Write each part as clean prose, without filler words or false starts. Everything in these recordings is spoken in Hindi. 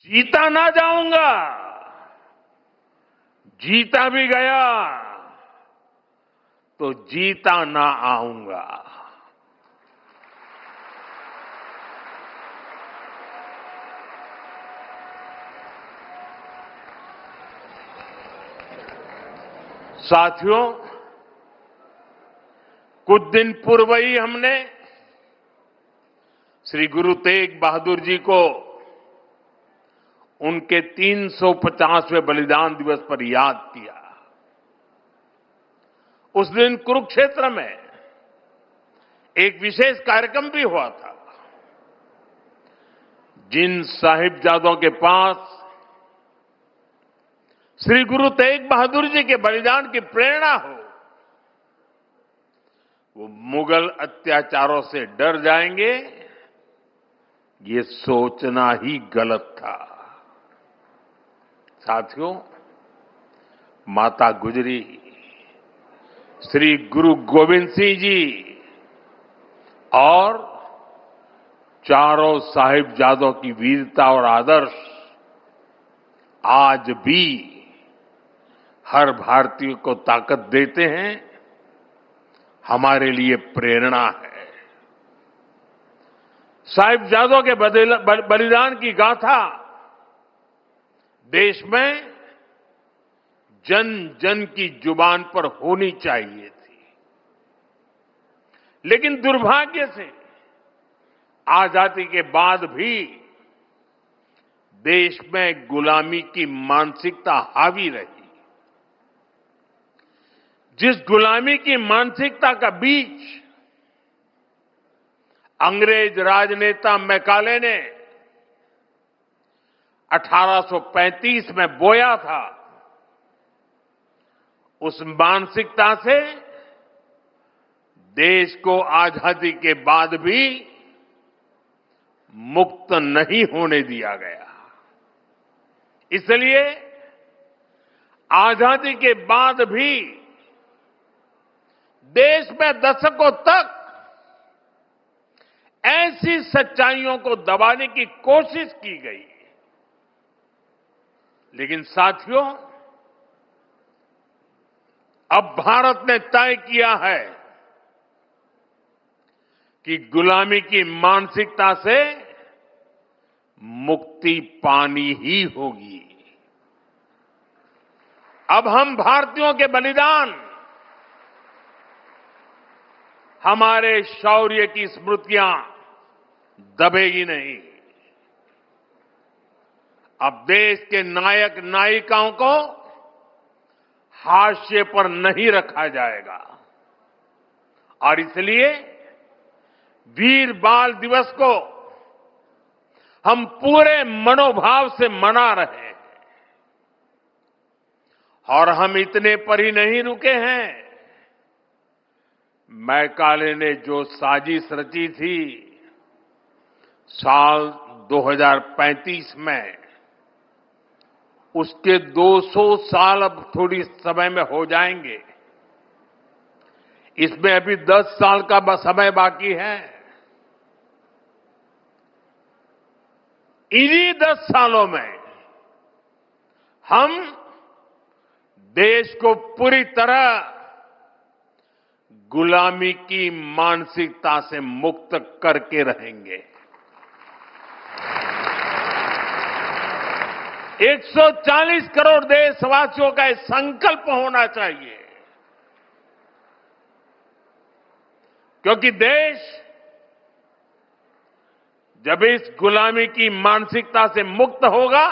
जीता ना जाऊंगा, जीता भी गया तो जीता ना आऊंगा। साथियों, कुछ दिन पूर्व ही हमने श्री गुरु तेग बहादुर जी को उनके 350वें बलिदान दिवस पर याद किया। उस दिन कुरुक्षेत्र में एक विशेष कार्यक्रम भी हुआ था। जिन साहिबजादों के पास श्री गुरु तेग बहादुर जी के बलिदान की प्रेरणा हो, वो मुगल अत्याचारों से डर जाएंगे, ये सोचना ही गलत था। साथियों, माता गुजरी, श्री गुरु गोविंद सिंह जी और चारों साहिबजादों की वीरता और आदर्श आज भी हर भारतीय को ताकत देते हैं, हमारे लिए प्रेरणा है। साहिबजादों के बलिदान की गाथा देश में जन जन की जुबान पर होनी चाहिए थी, लेकिन दुर्भाग्य से आजादी के बाद भी देश में गुलामी की मानसिकता हावी रही। जिस गुलामी की मानसिकता का बीज अंग्रेज राजनेता मैकाले ने 1835 में बोया था, उस मानसिकता से देश को आजादी के बाद भी मुक्त नहीं होने दिया गया। इसलिए आजादी के बाद भी देश में दशकों तक ऐसी सच्चाइयों को दबाने की कोशिश की गई। लेकिन साथियों, अब भारत ने तय किया है कि गुलामी की मानसिकता से मुक्ति पानी ही होगी। अब हम भारतीयों के बलिदान, हमारे शौर्य की स्मृतियां दबेगी नहीं। अब देश के नायक नायिकाओं को हाशिए पर नहीं रखा जाएगा और इसलिए वीर बाल दिवस को हम पूरे मनोभाव से मना रहे हैं। और हम इतने पर ही नहीं रुके हैं। मैकाले ने जो साजिश रची थी साल 2035 में, उसके 200 साल अब थोड़ी समय में हो जाएंगे। इसमें अभी 10 साल का समय बाकी है। इन्हीं 10 सालों में हम देश को पूरी तरह गुलामी की मानसिकता से मुक्त करके रहेंगे। 140 करोड़ देशवासियों का एक संकल्प होना चाहिए, क्योंकि देश जब इस गुलामी की मानसिकता से मुक्त होगा,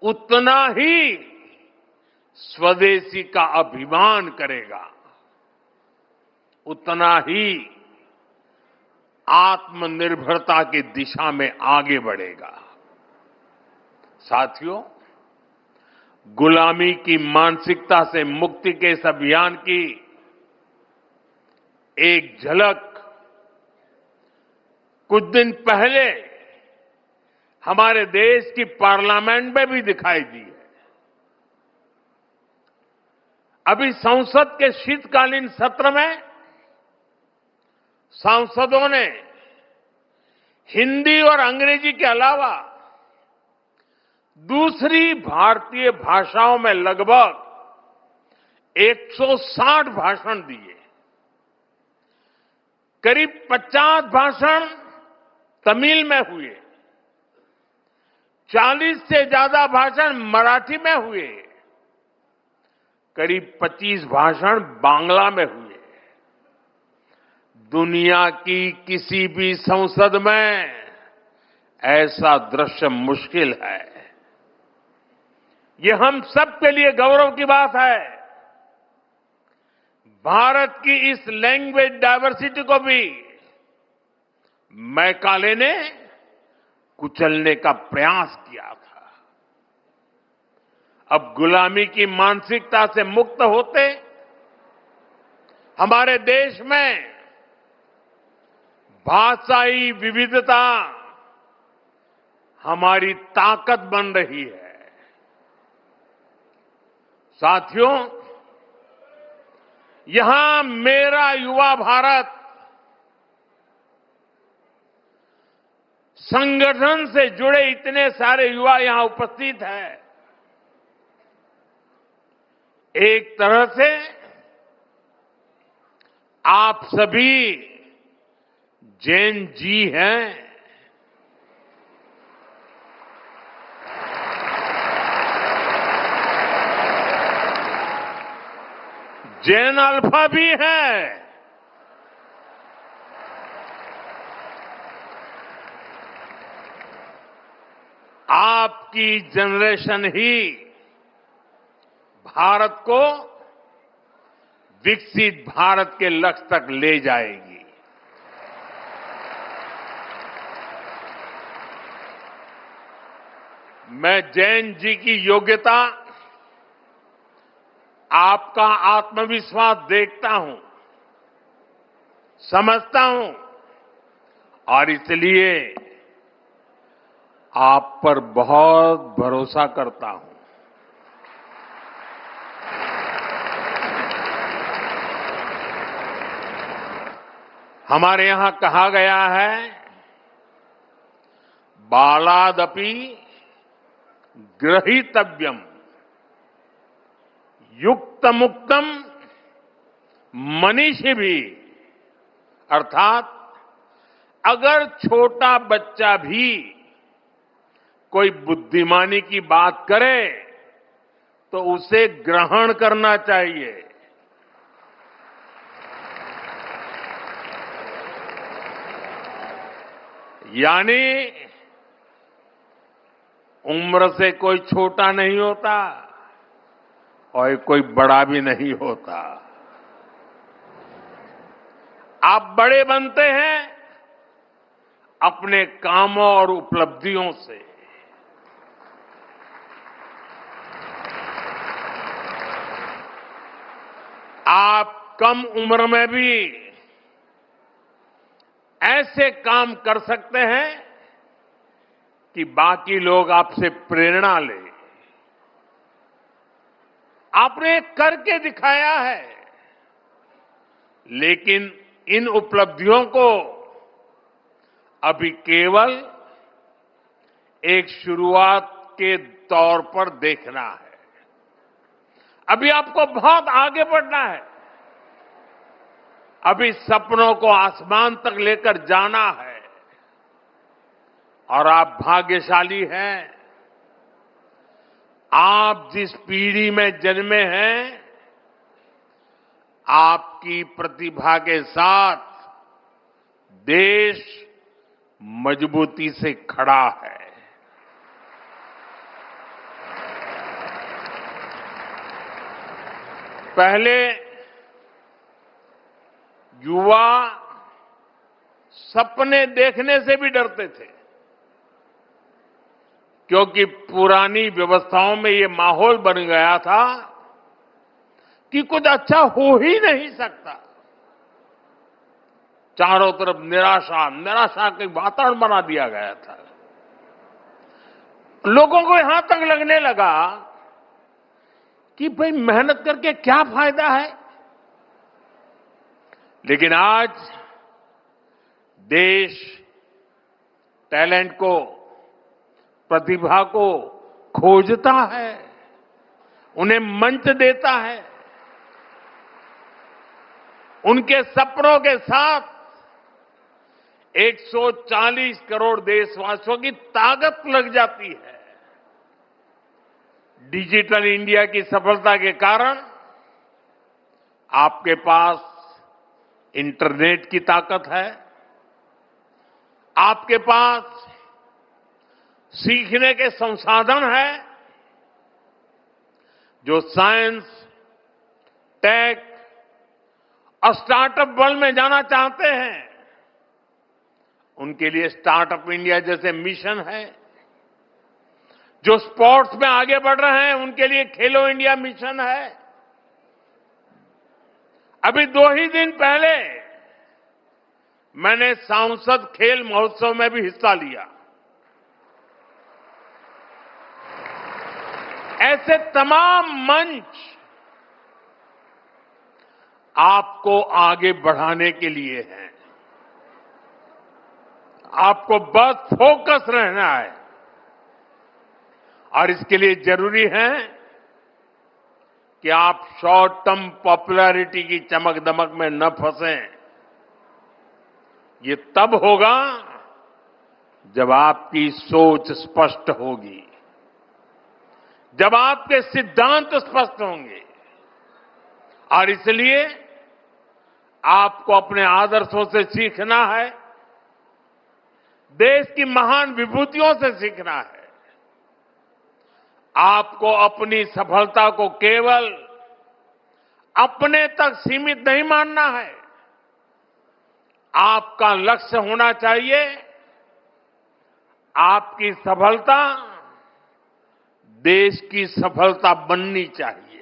उतना ही स्वदेशी का अभिमान करेगा, उतना ही आत्मनिर्भरता की दिशा में आगे बढ़ेगा। साथियों, गुलामी की मानसिकता से मुक्ति के इस अभियान की एक झलक कुछ दिन पहले हमारे देश की पार्लियामेंट में भी दिखाई दी है। अभी संसद के शीतकालीन सत्र में सांसदों ने हिंदी और अंग्रेजी के अलावा दूसरी भारतीय भाषाओं में लगभग 160 भाषण दिए। करीब 50 भाषण तमिल में हुए, 40 से ज्यादा भाषण मराठी में हुए, करीब 25 भाषण बांग्ला में हुए। दुनिया की किसी भी संसद में ऐसा दृश्य मुश्किल है। ये हम सब के लिए गौरव की बात है। भारत की इस लैंग्वेज डायवर्सिटी को भी मैकाले ने कुचलने का प्रयास किया था। अब गुलामी की मानसिकता से मुक्त होते हमारे देश में भाषाई विविधता हमारी ताकत बन रही है। साथियों, यहां मेरा युवा भारत संगठन से जुड़े इतने सारे युवा यहां उपस्थित हैं। एक तरह से आप सभी जैन जी हैं। जैन अल्फा भी है। आपकी जनरेशन ही भारत को विकसित भारत के लक्ष्य तक ले जाएगी। मैं जैन जी की योग्यता, आपका आत्मविश्वास देखता हूं, समझता हूं और इसलिए आप पर बहुत भरोसा करता हूं। हमारे यहां कहा गया है, बालादपि ग्रहीतव्यम युक्त मुक्तम मनीषी भी। अर्थात अगर छोटा बच्चा भी कोई बुद्धिमानी की बात करे तो उसे ग्रहण करना चाहिए। यानी उम्र से कोई छोटा नहीं होता और कोई बड़ा भी नहीं होता। आप बड़े बनते हैं अपने कामों और उपलब्धियों से। आप कम उम्र में भी ऐसे काम कर सकते हैं कि बाकी लोग आपसे प्रेरणा लें। आपने करके दिखाया है, लेकिन इन उपलब्धियों को अभी केवल एक शुरुआत के तौर पर देखना है। अभी आपको बहुत आगे बढ़ना है। अभी सपनों को आसमान तक लेकर जाना है। और आप भाग्यशाली हैं। आप जिस पीढ़ी में जन्मे हैं, आपकी प्रतिभा के साथ देश मजबूती से खड़ा है। पहले युवा सपने देखने से भी डरते थे, क्योंकि पुरानी व्यवस्थाओं में ये माहौल बन गया था कि कुछ अच्छा हो ही नहीं सकता। चारों तरफ निराशा निराशा के वातावरण बना दिया गया था। लोगों को यहां तक लगने लगा कि भाई मेहनत करके क्या फायदा है। लेकिन आज देश टैलेंट को, प्रतिभा को, खोजता है, उन्हें मंच देता है, उनके सपनों के साथ 140 करोड़ देशवासियों की ताकत लग जाती है। डिजिटल इंडिया की सफलता के कारण आपके पास इंटरनेट की ताकत है, आपके पास सीखने के संसाधन है। जो साइंस, टेक और स्टार्टअप वर्ल्ड में जाना चाहते हैं, उनके लिए स्टार्टअप इंडिया जैसे मिशन है। जो स्पोर्ट्स में आगे बढ़ रहे हैं, उनके लिए खेलो इंडिया मिशन है। अभी 2 ही दिन पहले मैंने सांसद खेल महोत्सव में भी हिस्सा लिया। ऐसे तमाम मंच आपको आगे बढ़ाने के लिए हैं। आपको बस फोकस रहना है और इसके लिए जरूरी है कि आप शॉर्ट टर्म पॉपुलैरिटी की चमक दमक में न फंसें। ये तब होगा जब आपकी सोच स्पष्ट होगी, जब आपके सिद्धांत स्पष्ट होंगे। और इसलिए आपको अपने आदर्शों से सीखना है, देश की महान विभूतियों से सीखना है। आपको अपनी सफलता को केवल अपने तक सीमित नहीं मानना है। आपका लक्ष्य होना चाहिए, आपकी सफलता देश की सफलता बननी चाहिए।